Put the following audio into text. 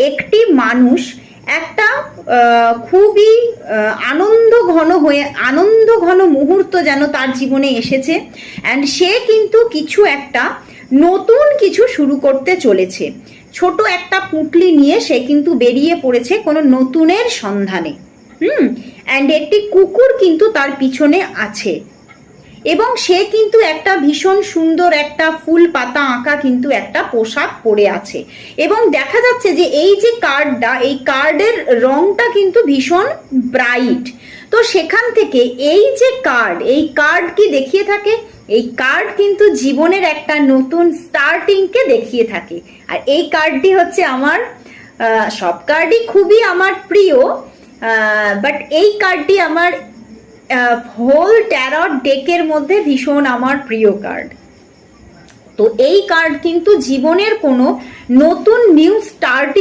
একটি মানুষ একটা খুবই আনন্দ ঘন মুহূর্ত যেন তার জীবনে এসেছে, অ্যান্ড সে কিন্তু কিছু একটা নতুন কিছু শুরু করতে চলেছে। ছোট একটা পুঁটলি নিয়ে সে কিন্তু বেরিয়ে পড়েছে কোনো নতুনের সন্ধানে। অ্যান্ড একটি কুকুর কিন্তু তার পিছনে আছে, এবং সে কিন্তু একটা ভীষণ সুন্দর একটা ফুল পাতা আঁকা কিন্তু একটা পোশাক পরে আছে, এবং দেখা যাচ্ছে যে এই যে কার্ডটা, এই কার্ডের রংটা কিন্তু ভীষণ ব্রাইট। তো সেখান থেকে এই যে কার্ড, এই কার্ড কি দেখিয়ে থাকে? এই কার্ড কিন্তু জীবনের একটা নতুন স্টার্টিংকে দেখিয়ে থাকে। আর এই কার্ডটি হচ্ছে আমার, সব কার্ডই খুবই আমার প্রিয়, বাট এই কার্ডটি আমার হোল ট্যারট ডেকের মধ্যে ভীষণ আমার প্রিয় কার্ড। তো এই কার্ড কিন্তু জীবনের কোনো নতুন নিউ স্টার্টিং